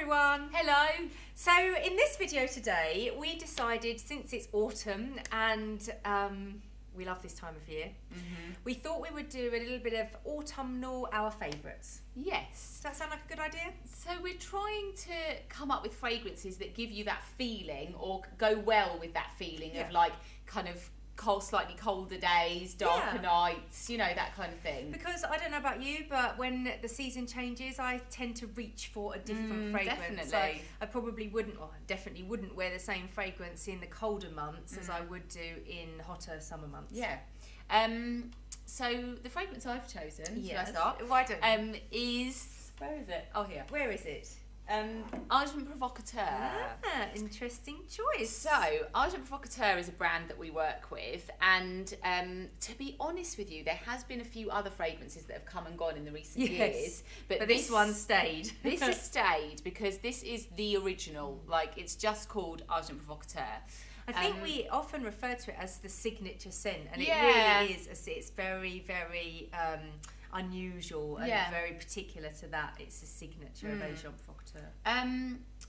everyone. Hello. So in this video today, we decided, since it's autumn and we love this time of year, we thought we would do a little bit of autumnal, our favourites. Yes. Does that sound like a good idea? So we're trying to come up with fragrances that give you that feeling or go well with that feeling of like kind of cold, slightly colder days, darker nights, you know, that kind of thing. Because I don't know about you, but when the season changes, I tend to reach for a different fragrance. Definitely. So I probably wouldn't, or definitely wouldn't wear the same fragrance in the colder months as I would do in hotter summer months. Yeah. So the fragrance I've chosen, Yes. should I start? Why don't is, where is it? Oh, here. Where is it? Argent Provocateur. Ah, interesting choice. So, Argent Provocateur is a brand that we work with, and to be honest with you, there has been a few other fragrances that have come and gone in the recent years, but this one stayed. This has stayed because this is the original. Like, it's just called Argent Provocateur. I think we often refer to it as the signature scent, and it Yeah. really is. It's very, very unusual and very particular to that. It's a signature of Argent Provocateur.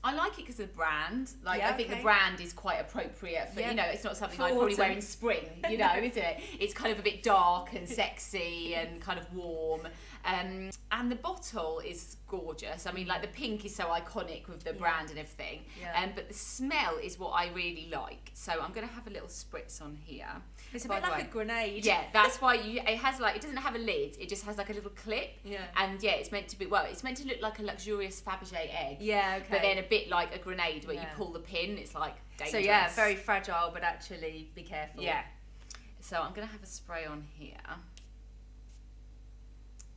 I like it because of the brand. Like, Yeah, I think the brand is quite appropriate for, you know, it's not something For I'd probably wear autumn. in spring, you know, isn't it? It's kind of a bit dark and sexy and kind of warm. And the bottle is gorgeous. I mean, like, the pink is so iconic with the brand and everything. Yeah. But the smell is what I really like. So I'm going to have a little spritz on here. It's a By bit the like way. a grenade. Yeah, that's why it has like, it doesn't have a lid, it just has like a little clip. Yeah. And yeah, it's meant to be, well, it's meant to look like a luxurious Fabergé egg. Yeah, okay. But then a bit like a grenade where you pull the pin, it's like dangerous. So yeah, very fragile, but actually be careful. Yeah. So I'm going to have a spray on here. There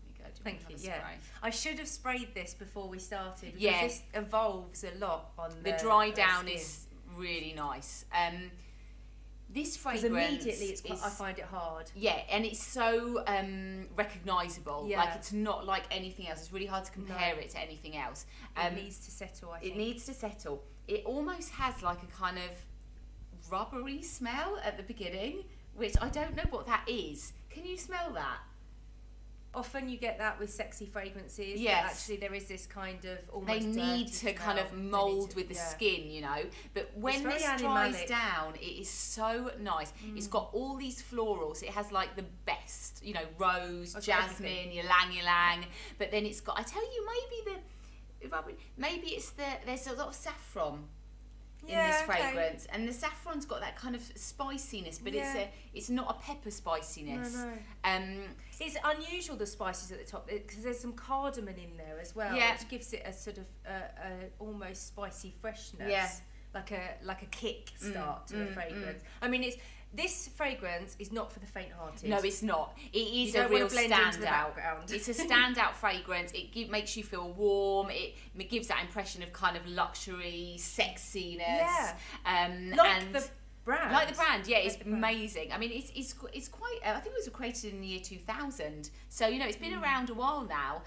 you go. Thank you. Yeah. Spray? I should have sprayed this before we started. Because Yeah. this evolves a lot on The dry down is really nice. This because fragrance immediately it's quite, I find it hard. Yeah, and it's so recognisable. Yeah. Like, it's not like anything else. It's really hard to compare it to anything else. It needs to settle, I think. It needs to settle. It almost has like a kind of rubbery smell at the beginning, which I don't know what that is. Can you smell that? Often you get that with sexy fragrances. Yes. That actually there is this kind of almost They need dirty to kind of smell. mould with the skin, you know. But when very this dries animalic. down, it is so nice. It's got all these florals. It has like the best, you know, rose, That's jasmine, everything. ylang. But then it's got, I tell you, maybe it's there's a lot of saffron in this fragrance, and the saffron's got that kind of spiciness, but it's not a pepper spiciness. No. It's unusual, the spices at the top, because there's some cardamom in there as well, which gives it a sort of almost spicy freshness, like a kick start to the fragrance. I mean, this fragrance is not for the faint-hearted. No, it's not. It is You a don't real want to blend into the standout. background. It's a standout fragrance. It makes you feel warm. It gives that impression of kind of luxury, sexiness. Yeah. And the brand. Like the brand, yeah, it's amazing. I mean, it's quite. I think it was created in the year 2000, so you know it's been around a while now.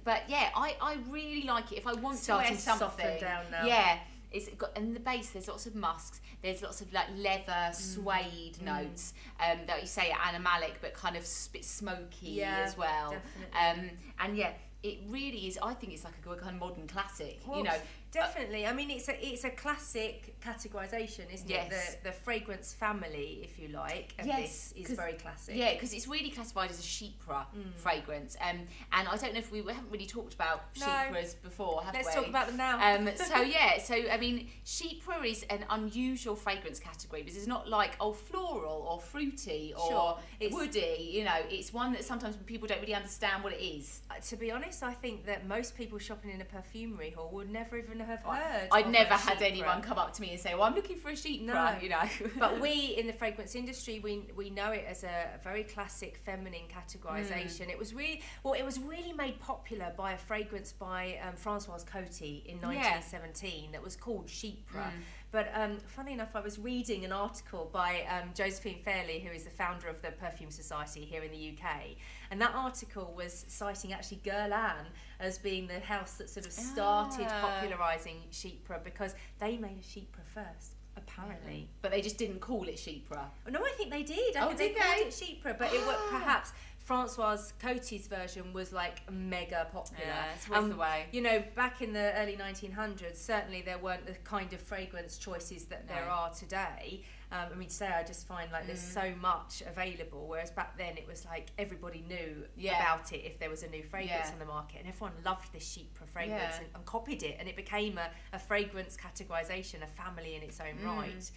But yeah, I really like it. If I want Starting to wear something, to soften down now. yeah. It's got, and the base, there's lots of musks, there's lots of like leather, suede notes that you say are animalic but kind of a bit smoky as well. Definitely. And yeah, it really is, I think it's like a kind of modern classic, you know. Definitely. I mean, it's a classic categorisation, isn't Yes. it? The fragrance family, if you like, of this is very classic. Yeah, because it's really classified as a Chypre fragrance. And I don't know if we haven't really talked about Chypres before, have we? Let's talk about them now. So I mean, Chypre is an unusual fragrance category because it's not like floral or fruity or woody. You know, it's one that sometimes people don't really understand what it is. To be honest, I think that most people shopping in a perfumery hall would never even have heard. I'd of never a had Chypre. anyone come up to me and say, "Well, I'm looking for a Chypre," you know. But we in the fragrance industry, we know it as a very classic feminine categorisation. It was really made popular by a fragrance by Françoise Coty in 1917 that was called Chypre. But funny enough, I was reading an article by Josephine Fairley, who is the founder of the Perfume Society here in the UK, and that article was citing actually Guerlain as being the house that sort of started popularising Chypre, because they made a Chypre first, apparently. But they just didn't call it Chypre. No, I think they did. Oh, They did called they? it Chypre, but it was perhaps Francois Coty's version was like mega popular. Yeah, it's worth the way. You know, back in the early 1900s, certainly there weren't the kind of fragrance choices that there are today. I mean, today I just find like there's so much available, whereas back then it was like everybody knew about it if there was a new fragrance on the market, and everyone loved this Chypre fragrance and copied it, and it became a fragrance categorisation, a family in its own right.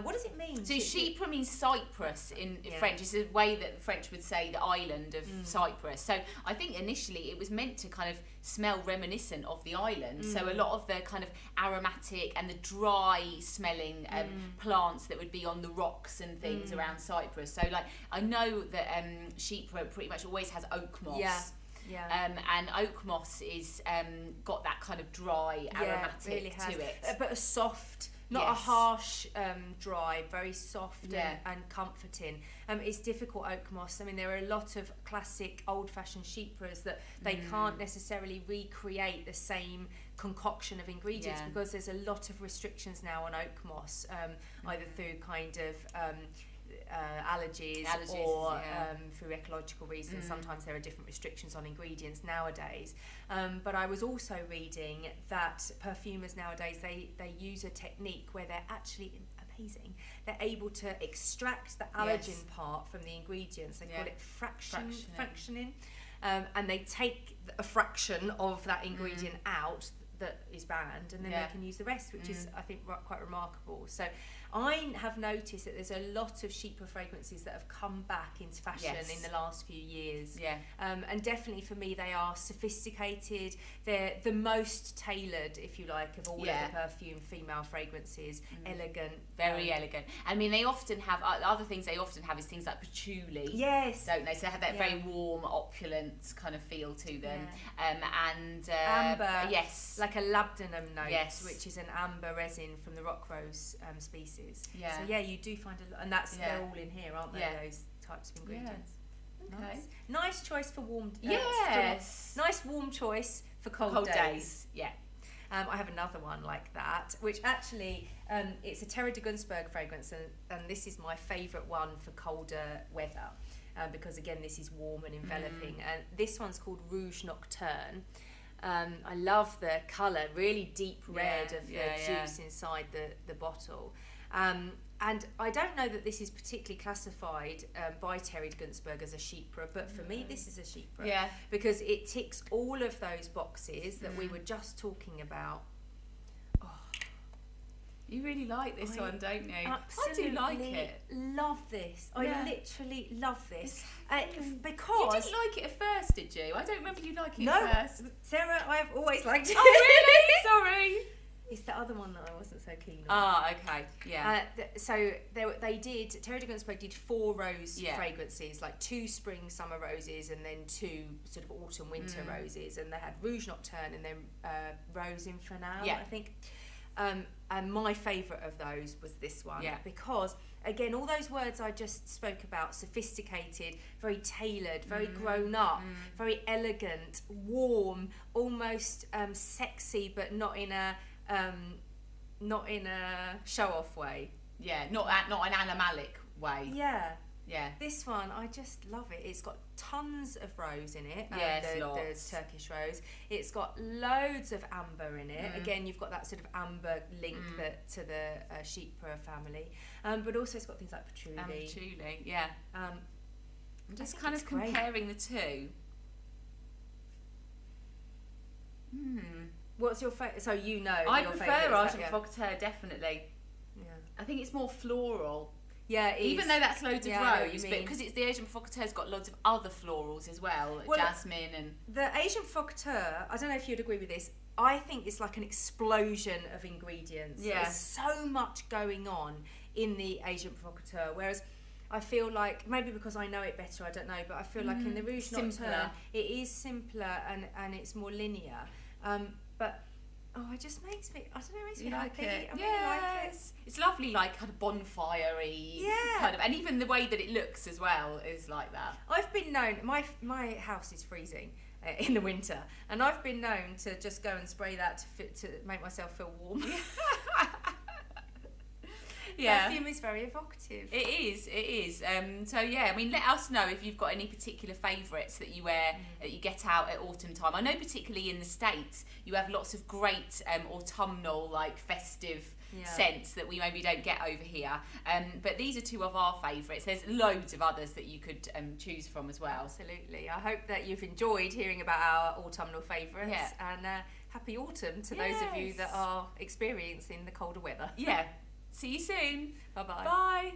What does it mean? So Chypre means Cyprus in French. It's a way that the French would say the island of Cyprus. So I think initially it was meant to kind of smell reminiscent of the island. So a lot of the kind of aromatic and the dry smelling plants that would be on the rocks and things around Cyprus. So like I know that Chypre pretty much always has oak moss. And oak moss is got that kind of dry aromatic really to it. But a soft, not a harsh dry, very soft and comforting. It's difficult, oak moss. I mean, there are a lot of classic old-fashioned Chypres that they can't necessarily recreate the same concoction of ingredients because there's a lot of restrictions now on oak moss, either through kind of allergies or through ecological reasons. Sometimes there are different restrictions on ingredients nowadays. But I was also reading that perfumers nowadays, they use a technique where they're actually amazing. They're able to extract the allergen part from the ingredients. They call it fractioning. And they take a fraction of that ingredient out that is banned, and then they can use the rest, which is, I think, quite remarkable. So I have noticed that there's a lot of Chypre fragrances that have come back into fashion in the last few years. And definitely for me, they are sophisticated. They're the most tailored, if you like, of all of the perfume female fragrances. Elegant. Very elegant. I mean, they often have, other things they often have is things like patchouli. Yes. Don't they? So they have that very warm, opulent kind of feel to them. And amber. Yes. Like a labdanum note, which is an amber resin from the rock rose species. So you do find a lot, and they're all in here, aren't they? Those types of ingredients. Okay. Nice choice for warm. Nice warm choice for cold days. I have another one like that, which actually it's a Terre de Gunzburg fragrance, and this is my favourite one for colder weather, because again this is warm and enveloping. And this one's called Rouge Nocturne. I love the colour, really deep red of the juice inside the bottle. And I don't know that this is particularly classified by Terre de Gunzburg as a Chypre, but for me this is a Chypre. Because it ticks all of those boxes that we were just talking about. You really like this one, don't you? Absolutely. I do like it. Love this. I literally love this. Because... You didn't like it at first, did you? I don't remember you liking it at first. Sarah, I've always liked it. Oh, really? Sorry. It's the other one that I wasn't so keen on. Ah, okay. Yeah. So they did, Terre de Gunzburg did 4 rose fragrances, like 2 spring, summer roses, and then 2 sort of autumn, winter roses. And they had Rouge Nocturne and then Rose Infernale, I think. And my favourite of those was this one, because again, all those words I just spoke about, sophisticated, very tailored, very grown up, very elegant, warm, almost sexy, but not in a show off way. Not an animalic way. This one, I just love it. It's got tons of rose in it. Lots. The Turkish rose. It's got loads of amber in it. Again, you've got that sort of amber link to the Chypre family. But also it's got things like patchouli. I'm just kind of comparing the two. What's your favourite? So you know I your prefer Rouge Provocateur, definitely. I think it's more floral. Yeah, it is. Even though that's loads of rose, but because it's the Asian Provocateurs got lots of other florals as well, like jasmine and... The Asian Provocateur, I don't know if you'd agree with this, I think it's like an explosion of ingredients. There's so much going on in the Asian Provocateur, whereas I feel like, maybe because I know it better, I don't know, but I feel like in the Rouge Nocturne, it is simpler and it's more linear. But... it just makes me, I don't know, it makes me happy. It? I really like it. It's lovely, like kind of bonfire-y kind of, and even the way that it looks as well is like that. I've been known, my house is freezing in the winter, and I've been known to just go and spray that to make myself feel warm. Yeah. Perfume is very evocative. It is. So yeah, I mean, let us know if you've got any particular favourites that you wear, that you get out at autumn time. I know particularly in the States, you have lots of great autumnal, like festive scents that we maybe don't get over here. But these are two of our favourites. There's loads of others that you could choose from as well. Absolutely. I hope that you've enjoyed hearing about our autumnal favourites. Yeah. And happy autumn to those of you that are experiencing the colder weather. Yeah. See you soon. Bye-bye. Bye.